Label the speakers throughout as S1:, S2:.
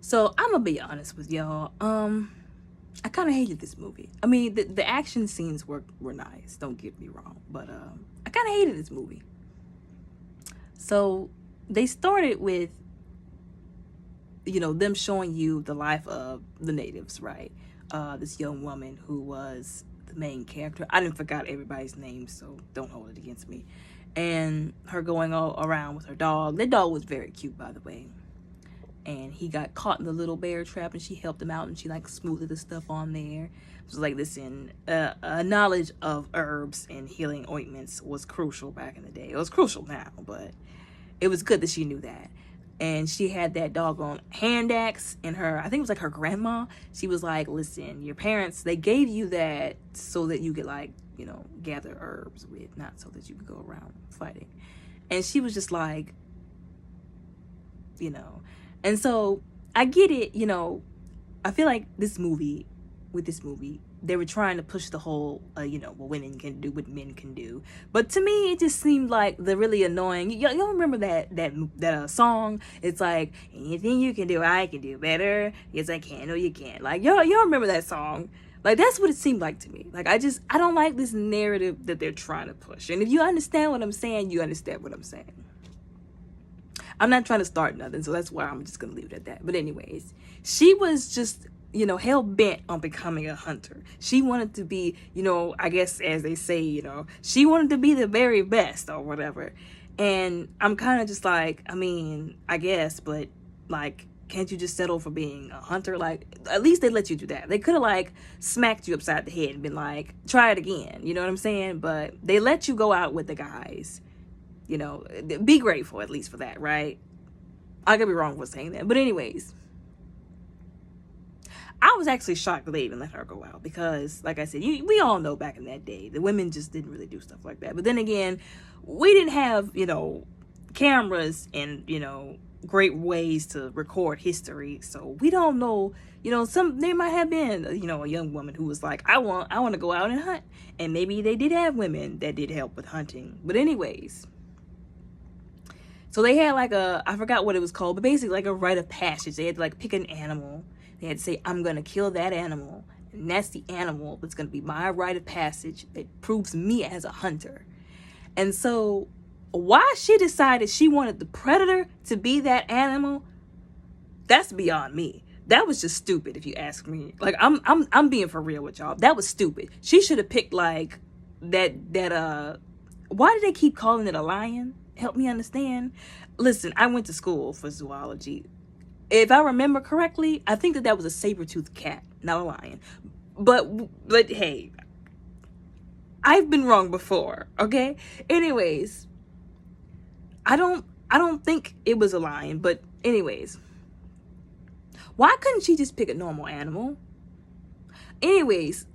S1: So I'm gonna be honest with y'all. I kind of hated this movie. I mean, the action scenes were nice. Don't get me wrong, but I kind of hated this movie. So they started with them showing you the life of the natives, right? This young woman who was the main character. I didn't forgot everybody's name, so don't hold it against me. And her going all around with her dog. That dog was very cute, by the way. And he got caught in the little bear trap, and she helped him out, and she like smoothed the stuff on there. It was like, listen, a knowledge of herbs and healing ointments was crucial back in the day. It was crucial now, but it was good that she knew that. And she had that doggone hand axe in her, I think it was like her grandma. She was like, listen, your parents, they gave you that so that you could like, gather herbs with, not so that you could go around fighting. And she was just like, and so I get it, I feel like with this movie, they were trying to push the whole, what women can do, what men can do. But to me, it just seemed like the really annoying. Y'all remember that song? It's like, anything you can do, I can do better. Yes, I can. No, you can't. Like, y'all remember that song? Like, that's what it seemed like to me. Like, I don't like this narrative that they're trying to push. And if you understand what I'm saying, you understand what I'm saying. I'm not trying to start nothing, so that's why I'm just gonna leave it at that. But anyways, she was just, hell bent on becoming a hunter. She wanted to be, I guess as they say, she wanted to be the very best or whatever. And I'm kind of just like, I mean, I guess, but like, can't you just settle for being a hunter? Like, at least they let you do that. They could have like smacked you upside the head and been like, try it again. You know what I'm saying? But they let you go out with the guys. Be grateful at least for that, right? I could be wrong for saying that. But anyways, I was actually shocked that they even let her go out because, like I said, we all know back in that day, the women just didn't really do stuff like that. But then again, we didn't have, cameras and, great ways to record history. So we don't know, there might have been, a young woman who was like, I want to go out and hunt. And maybe they did have women that did help with hunting. But anyways, so they had like I forgot what it was called, but basically like a rite of passage. They had to like pick an animal. They had to say, I'm going to kill that animal. And that's the animal that's going to be my rite of passage that proves me as a hunter. And so why she decided she wanted the predator to be that animal, that's beyond me. That was just stupid if you ask me. Like, I'm being for real with y'all. That was stupid. She should have picked like that why did they keep calling it a lion? Help me understand. Listen, I went to school for zoology. If I remember correctly, I think that was a saber-toothed cat, not a lion. But hey, I've been wrong before, okay? Anyways, I don't think it was a lion, but anyways, why couldn't she just pick a normal animal? Anyways,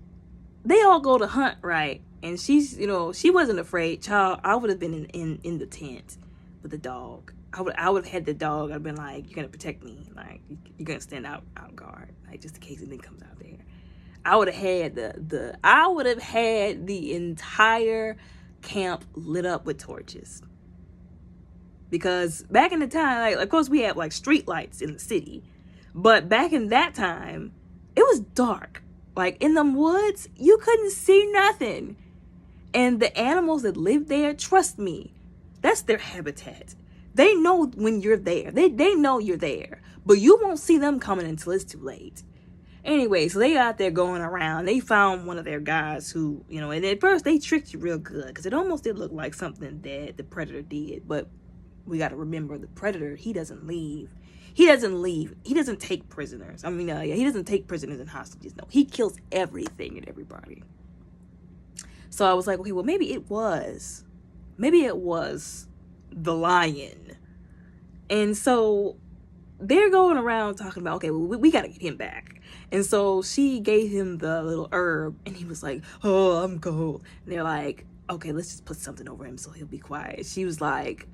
S1: they all go to hunt, right? And she's, she wasn't afraid. Child, I would have been in the tent with the dog. I would have had the dog. I'd been like, you're gonna protect me. Like, you're gonna stand out guard, like just in case anything comes out there. I would have had the entire camp lit up with torches. Because back in the time, like, of course we had like street lights in the city, but back in that time, it was dark. Like, in them woods, you couldn't see nothing. And the animals that live there, trust me, that's their habitat. They know when you're there. They know you're there. But you won't see them coming until it's too late. Anyway, so they out there going around. They found one of their guys who, and at first they tricked you real good. Because it almost did look like something that the predator did. But we got to remember, the predator, he doesn't leave. He doesn't take prisoners. I mean, he doesn't take prisoners and hostages. No, he kills everything and everybody. So I was like, okay, well, maybe it was the lion. And so they're going around talking about, okay, well, we got to get him back. And so she gave him the little herb, and he was like, oh, I'm cold. And they're like, okay, let's just put something over him so he'll be quiet. She was like,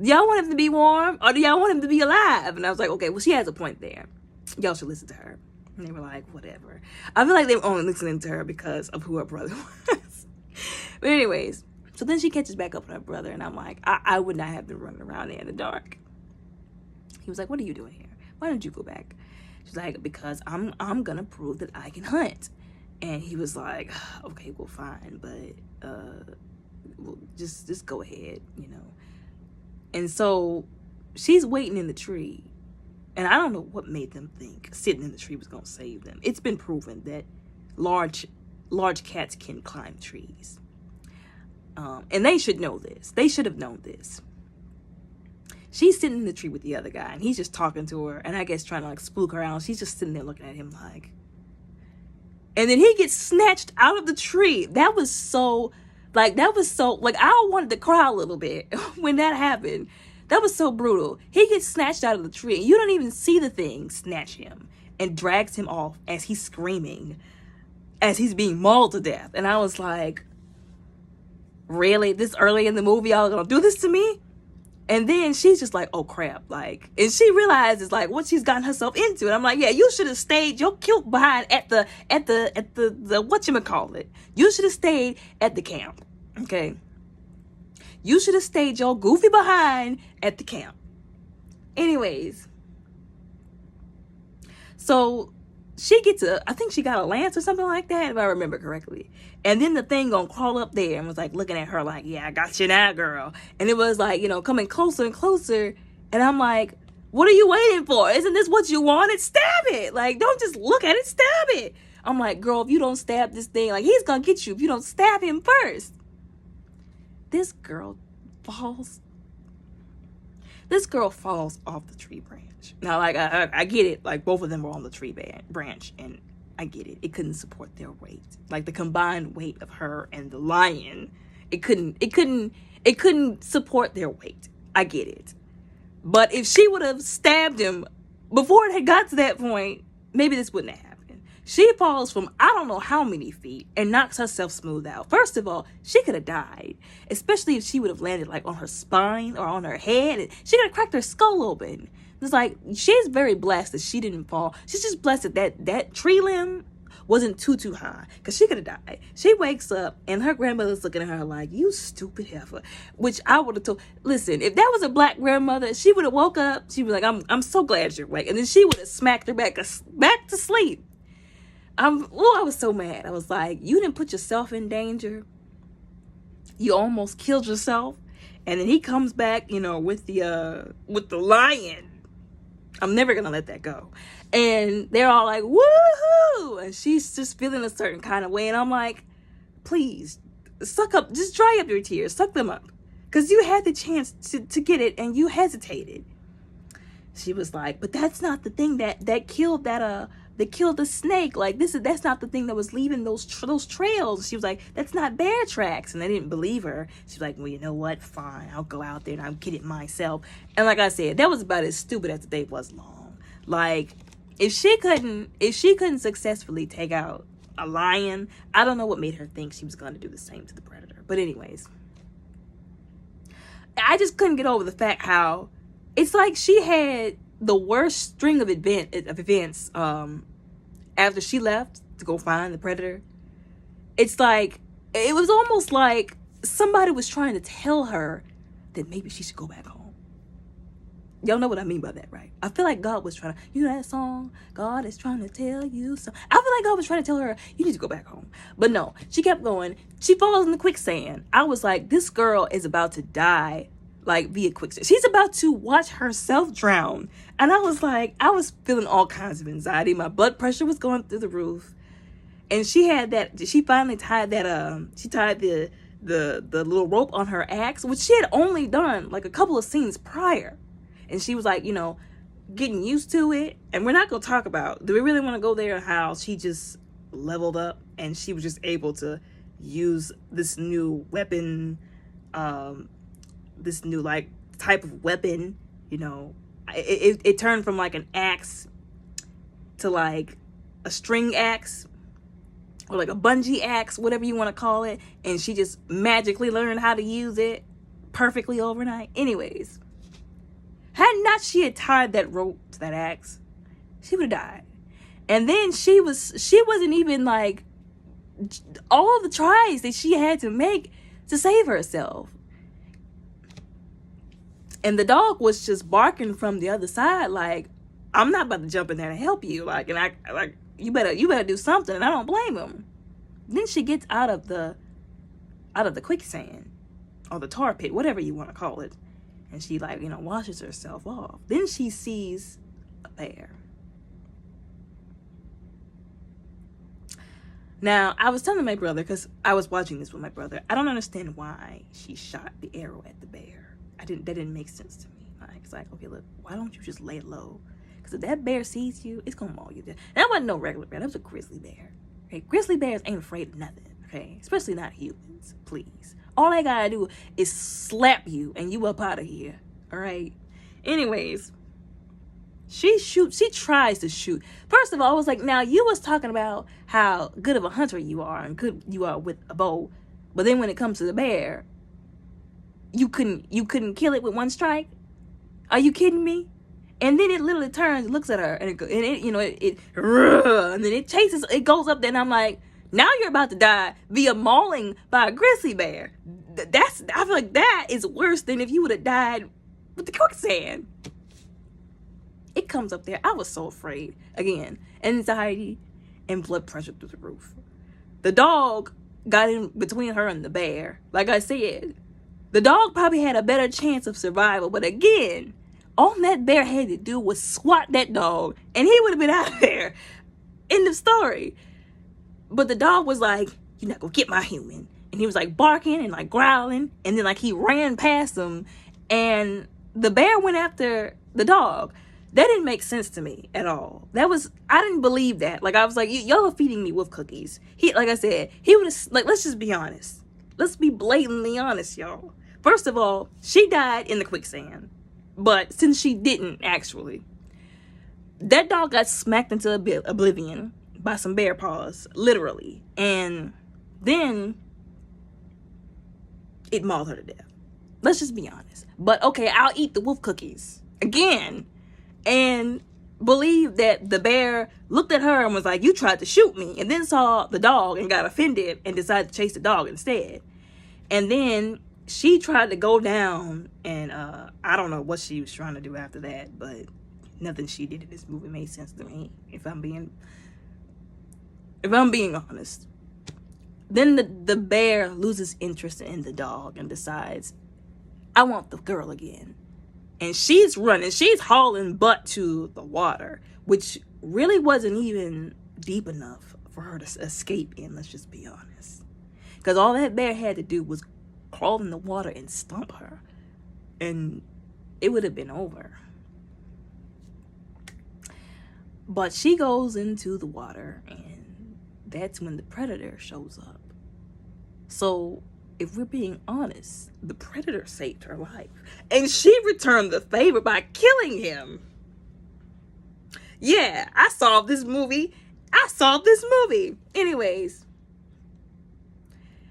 S1: do y'all want him to be warm, or do y'all want him to be alive? And I was like, okay, well, she has a point there. Y'all should listen to her. And they were like, whatever. I feel like they were only listening to her because of who her brother was. But anyways, so then she catches back up with her brother, and I'm like, I would not have been running around there in the dark. He was like, what are you doing here? Why don't you go back? She's like, because I'm gonna prove that I can hunt. And he was like, okay, well, fine, but well, just go ahead, you know. And so she's waiting in the tree, and I don't know what made them think sitting in the tree was gonna save them. It's been proven that large cats can climb trees, and they should know this. They should have known this. She's sitting in the tree with the other guy, and he's just talking to her, and I guess trying to like spook her out. She's just sitting there looking at him like, and then he gets snatched out of the tree. That was so, like, I wanted to cry a little bit when that happened. That was so brutal. He gets snatched out of the tree, and you don't even see the thing snatch him and drags him off as he's screaming, as he's being mauled to death. And I was like, really? This early in the movie, y'all gonna do this to me? And then she's just like, oh crap, like, and she realizes like what she's gotten herself into. And I'm like, yeah, you should have stayed your cute behind at the whatchamacallit. You should have stayed at the camp. Okay. You should have stayed your goofy behind at the camp. Anyways. So she gets I think she got a lance or something like that, if I remember correctly. And then the thing gonna crawl up there and was like looking at her like, yeah, I got you now, girl. And it was like, you know, coming closer and closer. And I'm like, what are you waiting for? Isn't this what you wanted? Stab it. Like, don't just look at it, stab it. I'm like, girl, if you don't stab this thing, like, he's gonna get you if you don't stab him first. This girl falls off the tree branch. Now, like, I get it. Like, both of them were on the tree branch, and I get it. It couldn't support their weight. Like, the combined weight of her and the lion, it couldn't support their weight. I get it. But if she would have stabbed him before it had got to that point, maybe this wouldn't have happened. She falls from I don't know how many feet and knocks herself smooth out. First of all, she could have died, especially if she would have landed like on her spine or on her head. She could have cracked her skull open. It's like, she's very blessed that she didn't fall. She's just blessed that tree limb wasn't too high, because she could have died. She wakes up and her grandmother's looking at her like, you stupid heifer, which I would have told, listen, if that was a black grandmother, she would have woke up, she'd be like, I'm so glad you're awake, and then she would have smacked her back to sleep. I was so mad. I was like, you didn't put yourself in danger, you almost killed yourself. And then he comes back, you know, with the lion. I'm never gonna let that go. And they're all like, woohoo! And she's just feeling a certain kind of way. And I'm like, please, just dry up your tears, suck them up. Because you had the chance to get it and you hesitated. She was like, but that's not the thing that killed the snake. Like, that's not the thing that was leaving those trails. She was like, that's not bear tracks. And they didn't believe her. She was like, well, you know what? Fine, I'll go out there and I'll get it myself. And like I said, that was about as stupid as the day was long. Like, if she couldn't successfully take out a lion, I don't know what made her think she was going to do the same to the predator. But anyways, I just couldn't get over the fact how it's like she had the worst string of events after she left to go find the predator. It's like, it was almost like somebody was trying to tell her that maybe she should go back home. Y'all know what I mean by that, right? I feel like God was trying to, you know that song, God is trying to tell you so. I feel like God was trying to tell her, you need to go back home. But no, she kept going. She falls in the quicksand. I was like, this girl is about to die, like, via quicksand. She's about to watch herself drown. And I was like, I was feeling all kinds of anxiety. My blood pressure was going through the roof. And she finally tied the little rope on her axe, which she had only done like a couple of scenes prior. And she was like, you know, getting used to it. And we're not going to talk about, do we really want to go there, how she just leveled up and she was just able to use this new weapon, this new like type of weapon, you know. It turned from like an axe to like a string axe or like a bungee axe, whatever you want to call it. And she just magically learned how to use it perfectly overnight. Anyways, she had tied that rope to that axe, she would have died. And then she wasn't even like, all the tries that she had to make to save herself. And the dog was just barking from the other side like, I'm not about to jump in there to help you. Like, and I like you better do something. And I don't blame him. Then she gets out of the quicksand or the tar pit, whatever you want to call it, and she like washes herself off. Then she sees a bear. Now, I was telling my brother, because I was watching this with my brother, I don't understand why she shot the arrow at the bear. That didn't make sense to me. It's like, okay, look, why don't you just lay low? Because if that bear sees you, it's gonna maul you down. That wasn't no regular bear. That was a grizzly bear. Okay, grizzly bears ain't afraid of nothing. Okay, especially not humans. Please, all they gotta do is slap you, and you up out of here. All right. Anyways, she tries to shoot. First of all, I was like, now you was talking about how good of a hunter you are and good you are with a bow, but then when it comes to the bear, you couldn't kill it with one strike. Are you kidding me? And then it literally turns, looks at her, and it and then it chases, it goes up there, and I'm like, now you're about to die via mauling by a grizzly bear. I feel like that is worse than if you would have died with the quicksand. It comes up there. I was so afraid. Again, anxiety and blood pressure through the roof. The dog got in between her and the bear. Like I said, the dog probably had a better chance of survival. But again, all that bear had to do was swat that dog, and he would have been out of there. End of story. But the dog was like, you're not going to get my human. And he was like barking and like growling. And then like he ran past him, and the bear went after the dog. That didn't make sense to me at all. I didn't believe that. Like, I was like, y'all are feeding me with cookies. Like I said, he would have, like, let's just be honest. Let's be blatantly honest, y'all. First of all, she died in the quicksand. But since she didn't, actually, that dog got smacked into oblivion by some bear paws, literally. And then it mauled her to death. Let's just be honest. But, okay, I'll eat the wolf cookies. Again. And believe that the bear looked at her and was like, you tried to shoot me, and then saw the dog and got offended and decided to chase the dog instead. And then she tried to go down, and I don't know what she was trying to do after that, but nothing she did in this movie made sense to me, if I'm being honest. Then the bear loses interest in the dog and decides, I want the girl again. And she's running, she's hauling butt to the water, which really wasn't even deep enough for her to escape in, let's just be honest. Because all that bear had to do was crawl in the water and stomp her. And it would have been over. But she goes into the water, and that's when the predator shows up. So, if we're being honest, the predator saved her life. And she returned the favor by killing him. Yeah, I solved this movie. Anyways,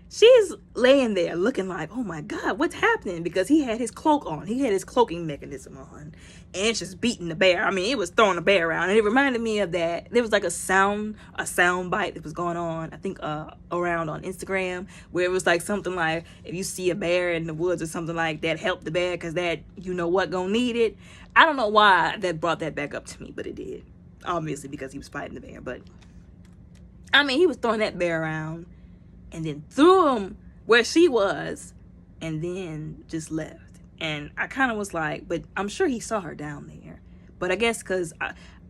S1: she's laying there looking like, oh my God, what's happening? Because he had his cloak on. He had his cloaking mechanism on. And it's just beating the bear. I mean, it was throwing the bear around. And it reminded me of that. There was like a sound bite that was going on, I think, around on Instagram, where it was like something like, if you see a bear in the woods or something like that, help the bear, because that, you know what, gonna need it. I don't know why that brought that back up to me, but it did. Obviously, because he was fighting the bear. But, I mean, he was throwing that bear around and then threw him where she was and then just left. And I kind of was like, but I'm sure he saw her down there. But I guess because,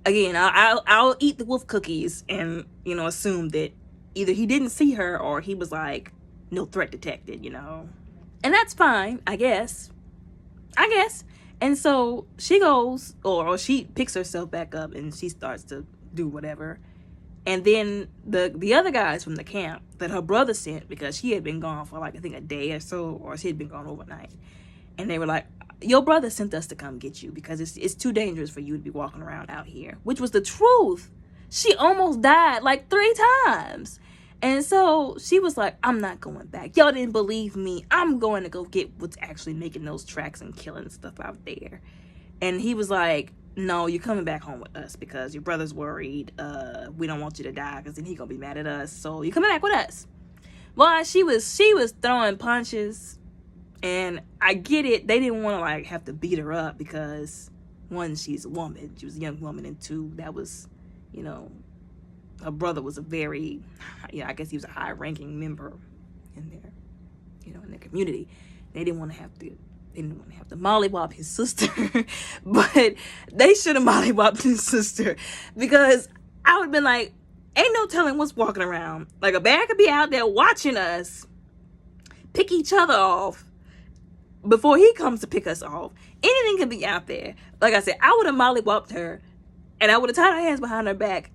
S1: I'll eat the wolf cookies and, assume that either he didn't see her or he was like, no threat detected, And that's fine, I guess. And so she goes, or she picks herself back up and she starts to do whatever. And then the other guys from the camp that her brother sent, because she had been gone for like, I think a day or so, or she had been gone overnight. And they were like, your brother sent us to come get you because it's too dangerous for you to be walking around out here. Which was the truth. She almost died like 3 times. And so she was like, I'm not going back. Y'all didn't believe me. I'm going to go get what's actually making those tracks and killing stuff out there. And he was like, no, you're coming back home with us because your brother's worried. We don't want you to die because then he's going to be mad at us. So you're coming back with us. Well, she was throwing punches. And I get it. They didn't want to like have to beat her up because one, she's a woman. She was a young woman. And two, that was, you know, her brother was a very, I guess he was a high-ranking member in their, in their community. They didn't want to have to mollywop his sister, but they should have mollywopped his sister, because I would have been like, ain't no telling what's walking around. Like, a bear could be out there watching us pick each other off before he comes to pick us off. Anything could be out there. Like I said, I would have mollywopped her, and I would have tied her hands behind her back,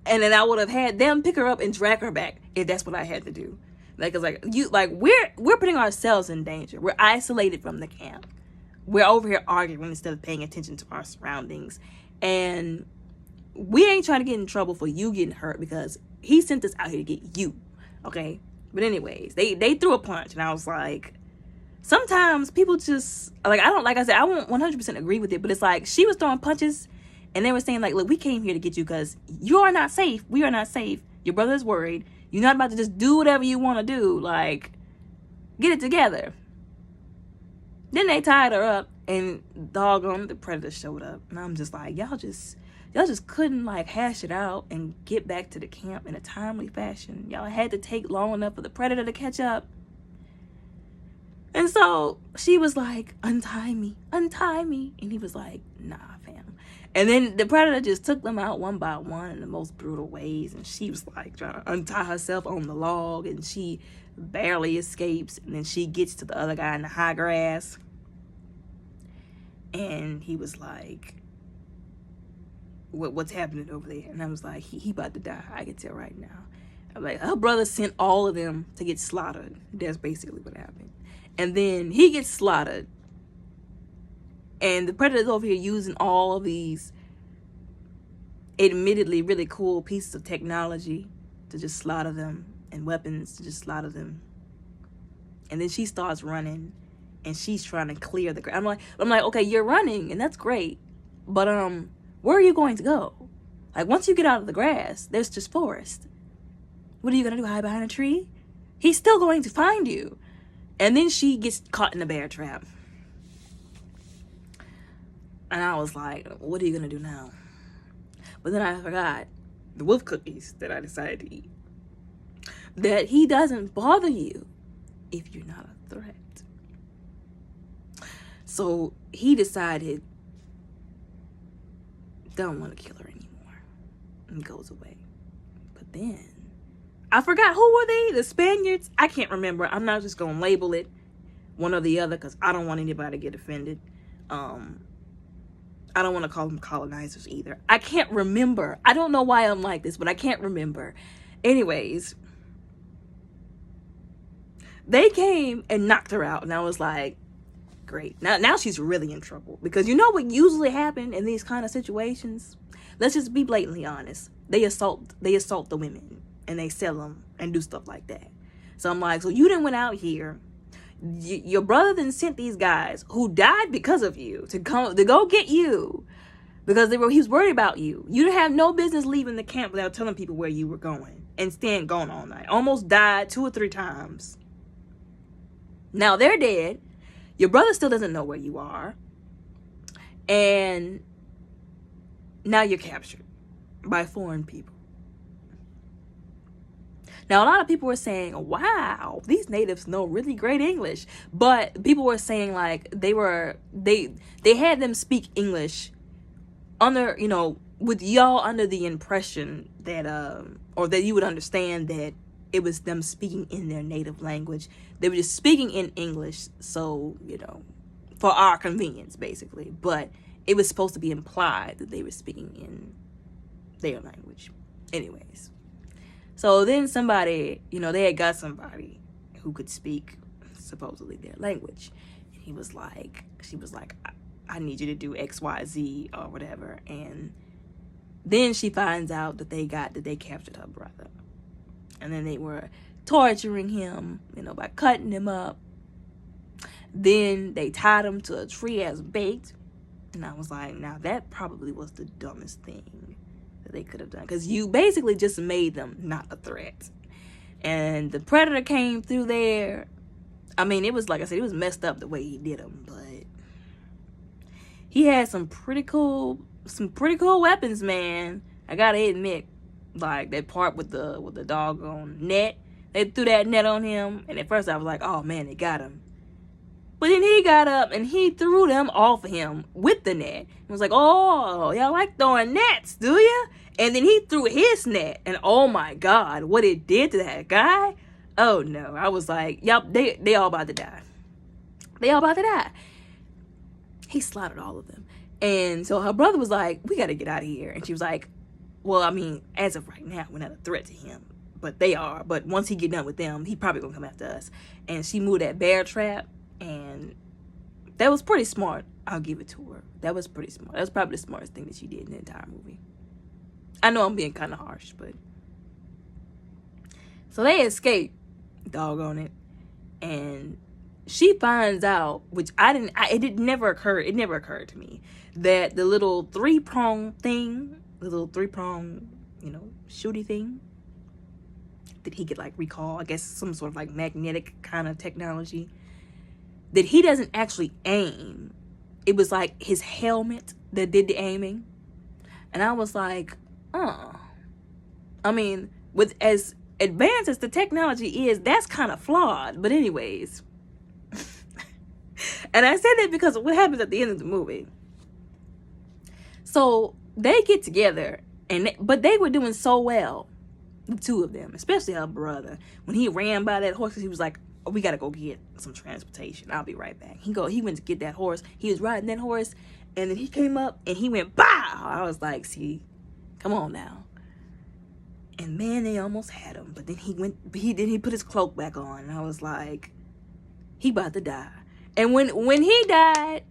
S1: and then I would have had them pick her up and drag her back if that's what I had to do. Like, it's like, we're putting ourselves in danger. We're isolated from the camp. We're over here arguing instead of paying attention to our surroundings. And we ain't trying to get in trouble for you getting hurt, because he sent us out here to get you. Okay? But anyways, they threw a punch, and I was like, sometimes people just, like, I said, I won't 100% agree with it, but it's like, she was throwing punches, and they were saying, like, look, we came here to get you because you are not safe. We are not safe. Your brother is worried. You're not about to just do whatever you want to do. Like, get it together. Then they tied her up, and doggone, the predator showed up. And I'm just like, y'all just couldn't, like, hash it out and get back to the camp in a timely fashion. Y'all had to take long enough for the predator to catch up. And so she was like, untie me. And he was like, nah, fam. And then the predator just took them out one by one in the most brutal ways. And she was like trying to untie herself on the log, and she barely escapes. And then she gets to the other guy in the high grass. And he was like, what's happening over there? And I was like, he about to die. I can tell right now. I'm like, her brother sent all of them to get slaughtered. That's basically what happened. And then he gets slaughtered. And the predator's over here using all of these admittedly really cool pieces of technology to just slaughter them, and weapons to just slaughter them. And then she starts running, and she's trying to clear the ground. I'm like, okay, you're running, and that's great. But where are you going to go? Like, once you get out of the grass, there's just forest. What are you going to do, hide behind a tree? He's still going to find you. And then she gets caught in a bear trap. And I was like, what are you going to do now? But then I forgot the wolf cookies that I decided to eat. That he doesn't bother you if you're not a threat. So he decided, don't want to kill her anymore, and goes away. But then I forgot, who were they? The Spaniards? I can't remember. I'm not just gonna label it one or the other, because I don't want anybody to get offended. I don't want to call them colonizers either. I can't remember. I don't know why I'm like this, but I can't remember. Anyways, they came and knocked her out, and I was like, great. Now she's really in trouble, because you know what usually happen in these kind of situations? Let's just be blatantly honest. They assault the women, and they sell them and do stuff like that. So I'm like, so you didn't went out here. Your brother then sent these guys who died because of you to go get you, because he was worried about you. You didn't have no business leaving the camp without telling people where you were going, and staying gone all night. Almost died 2 or 3 times. Now they're dead. Your brother still doesn't know where you are. And now you're captured by foreign people. Now, a lot of people were saying, wow, these natives know really great English. But people were saying, like, they had them speak English under, with y'all under the impression that, or that you would understand that it was them speaking in their native language. They were just speaking in English, so, for our convenience, basically. But it was supposed to be implied that they were speaking in their language. Anyways. So then somebody, they had got somebody who could speak supposedly their language. And she was like, I need you to do X, Y, Z or whatever. And then she finds out that they captured her brother. And then they were torturing him, by cutting him up. Then they tied him to a tree as bait. And I was like, now that probably was the dumbest thing that they could have done, because you basically just made them not a threat. And the predator came through there. I mean, it was, like I said, it was messed up the way he did them, but he had some pretty cool weapons, man. I gotta admit, like that part with the doggone net. They threw that net on him, and at first I was like, oh man, they got him. But then he got up and he threw them off of him with the net. I was like, oh, y'all like throwing nets, do ya? And then he threw his net, and oh my God, what it did to that guy. Oh no, I was like, yep, they all about to die. They all about to die. He slaughtered all of them. And so her brother was like, we got to get out of here. And she was like, well, I mean, as of right now, we're not a threat to him. But they are. But once he get done with them, he probably going to come after us. And she moved that bear trap. And that was pretty smart. I'll give it to her. That was pretty smart. That was probably the smartest thing that she did in the entire movie. I know I'm being kind of harsh, but. So they escape. Doggone it. And she finds out, which it never occurred to me, that the little three-prong thing, shooty thing, that he could like recall, I guess some sort of like magnetic kind of technology, that he doesn't actually aim. It was like his helmet that did the aiming. And I was like, I mean, with as advanced as the technology is, that's kind of flawed. But anyways. And I said that because of what happens at the end of the movie. So they get together, but they were doing so well, the two of them, especially her brother. When he ran by that horse, he was like, oh, we got to go get some transportation. I'll be right back. He went to get that horse. He was riding that horse, and then he came up, and he went, bow! I was like, see, come on now. And man, they almost had him. But then he put his cloak back on, and I was like, he about to die. And when he died,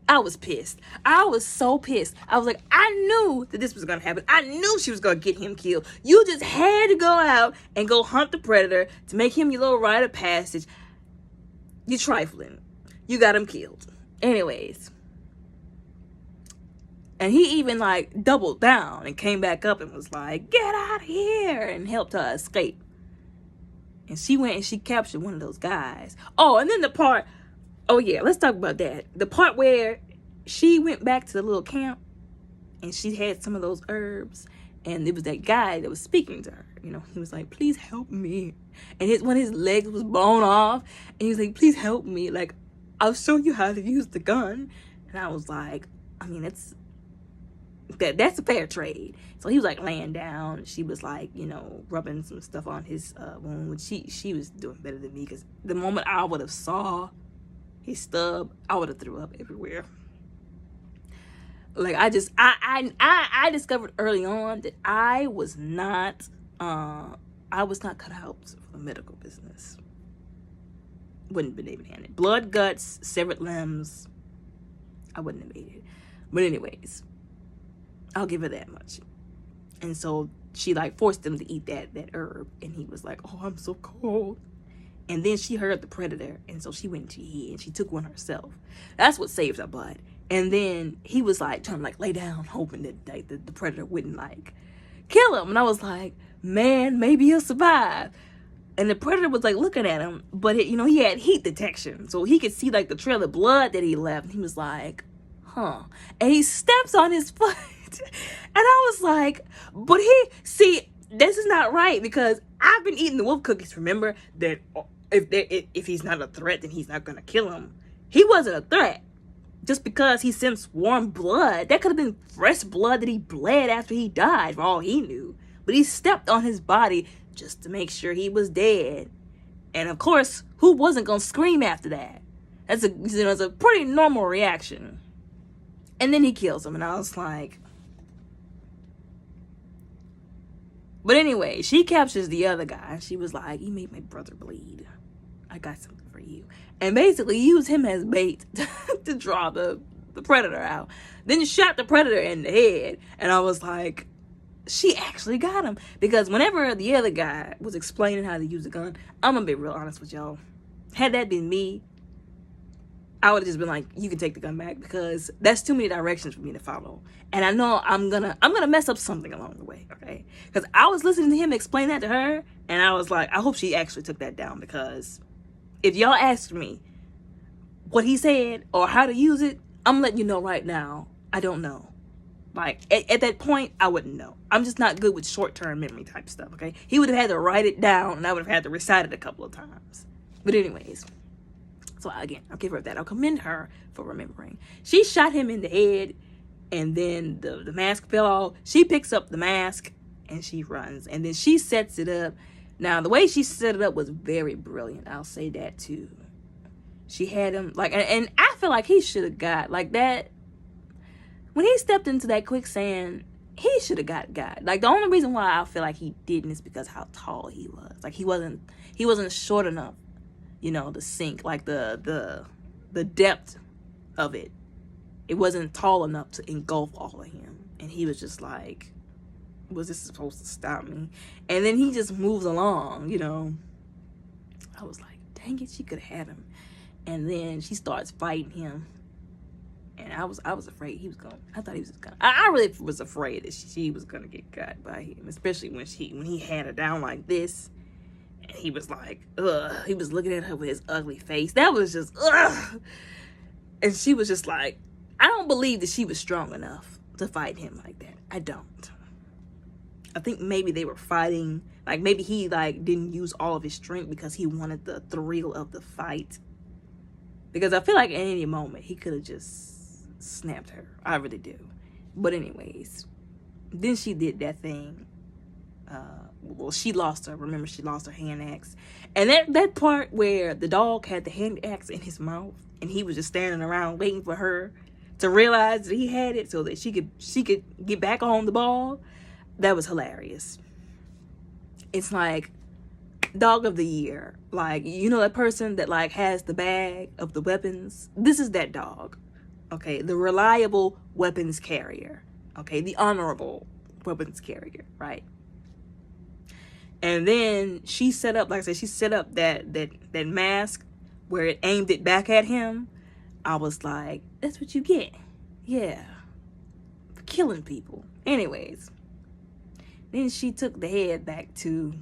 S1: I was pissed. I was so pissed. I was like, I knew that this was going to happen. I knew she was going to get him killed. You just had to go out and go hunt the predator to make him your little rite of passage. You trifling. You got him killed. Anyways. And he even like doubled down and came back up and was like, get out of here, and helped her escape. And she went and she captured one of those guys. Oh, and then the part... Oh, yeah, let's talk about that. The part where she went back to the little camp and she had some of those herbs, and it was that guy that was speaking to her. You know, he was like, please help me. And one of his legs was blown off, and he was like, please help me. Like, I'll show you how to use the gun. And I was like, I mean, that's a fair trade. So he was like laying down. She was like, you know, rubbing some stuff on his wound, which she was doing better than me, because the moment I would have saw his stub, I would have threw up everywhere. Like, I discovered early on that I was not cut out for the medical business. Wouldn't have been able to handle it. Blood, guts, severed limbs, I wouldn't have made it. But anyways, I'll give her that much. And so she like forced him to eat that herb, and he was like, oh, I'm so cold. And then she heard the predator, and so she went to hid, and she took one herself. That's what saved her butt. And then he was like trying to like lay down, hoping that the predator wouldn't like kill him. And I was like, man, maybe he'll survive. And the predator was like looking at him, but he had heat detection, so he could see like the trail of blood that he left. And he was like, huh. And he steps on his foot, and I was like, but this is not right, because I've been eating the wolf cookies. Remember that if he's not a threat, then he's not going to kill him. He wasn't a threat. Just because he sensed warm blood, that could have been fresh blood that he bled after he died, for all he knew. But he stepped on his body just to make sure he was dead. And of course, who wasn't going to scream after that? It's a pretty normal reaction. And then he kills him, and I was like... But anyway, she captures the other guy. She was like, you made my brother bleed. I got something for you. And basically used him as bait to draw the predator out. Then shot the predator in the head. And I was like, she actually got him. Because whenever the other guy was explaining how to use the gun, I'm going to be real honest with y'all. Had that been me, I would have just been like, you can take the gun back, because that's too many directions for me to follow. And I know I'm gonna mess up something along the way, okay? Because I was listening to him explain that to her, and I was like, I hope she actually took that down, because if y'all asked me what he said or how to use it, I'm letting you know right now, I don't know. Like, at that point, I wouldn't know. I'm just not good with short-term memory type stuff, okay? He would have had to write it down, and I would have had to recite it a couple of times. But anyways, so again, I'll give her that. I'll commend her for remembering. She shot him in the head, and then the mask fell off. She picks up the mask, and she runs. And then she sets it up. Now, the way she set it up was very brilliant. I'll say that, too. She had him, like, and I feel like he should have got, like, that. When he stepped into that quicksand, he should have got. Like, the only reason why I feel like he didn't is because how tall he was. Like, he wasn't short enough, you know, to sink. Like, the depth of it. It wasn't tall enough to engulf all of him. And he was just like, was this supposed to stop me? And then he just moves along, you know. I was like, dang it, she could have had him. And then she starts fighting him. And I was afraid he was gonna. I thought he was gonna. I really was afraid that she was gonna get got by him, especially when he had her down like this, and he was like, ugh. He was looking at her with his ugly face. That was just ugh. And she was just like, I don't believe that she was strong enough to fight him like that. I don't. I think maybe they were fighting. Like maybe he like didn't use all of his strength because he wanted the thrill of the fight. Because I feel like at any moment he could have just snapped her. I really do. But anyways, then she did that thing. Well, she lost her. Remember, she lost her hand axe. And that part where the dog had the hand axe in his mouth and he was just standing around waiting for her to realize that he had it so that she could get back on the ball. That was hilarious. It's like dog of the year. Like, you know that person that like has the bag of the weapons? This is that dog. Okay, the reliable weapons carrier. Okay, the honorable weapons carrier, right? And then she set up, like I said, she set up that mask where it aimed it back at him. I was like, that's what you get. Yeah. For killing people. Anyways. Then she took the head back to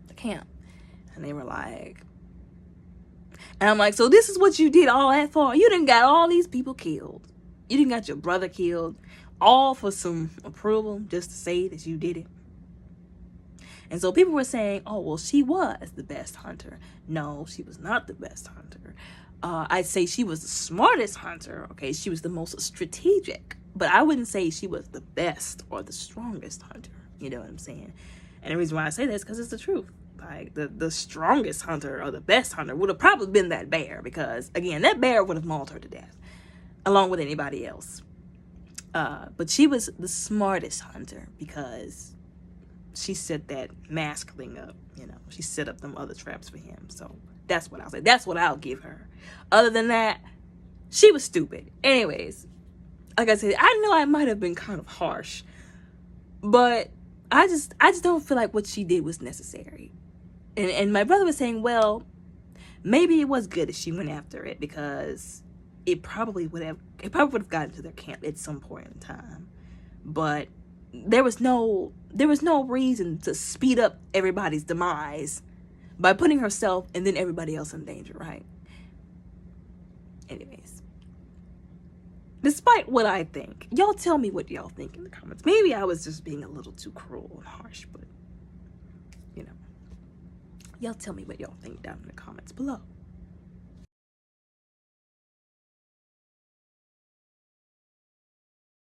S1: the camp. And they were like, and I'm like, so this is what you did all that for? You done got all these people killed. You done got your brother killed. All for some approval just to say that you did it. And so people were saying, oh, well, she was the best hunter. No, she was not the best hunter. I'd say she was the smartest hunter. Okay, she was the most strategic. But I wouldn't say she was the best or the strongest hunter. You know what I'm saying? And the reason why I say that is because it's the truth. Like, the strongest hunter or the best hunter would have probably been that bear. Because, again, that bear would have mauled her to death. Along with anybody else. But she was the smartest hunter because she set that mask thing up. You know, she set up them other traps for him. So that's what I'll say. That's what I'll give her. Other than that, she was stupid. Anyways, like I said, I know I might have been kind of harsh. But I just don't feel like what she did was necessary. And my brother was saying, well, maybe it was good that she went after it because it probably would have gotten to their camp at some point in time. But there was no reason to speed up everybody's demise by putting herself and then everybody else in danger, right? Anyways, despite what I think, y'all tell me what y'all think in the comments. Maybe I was just being a little too cruel and harsh, but you know, y'all tell me what y'all think down in the comments below.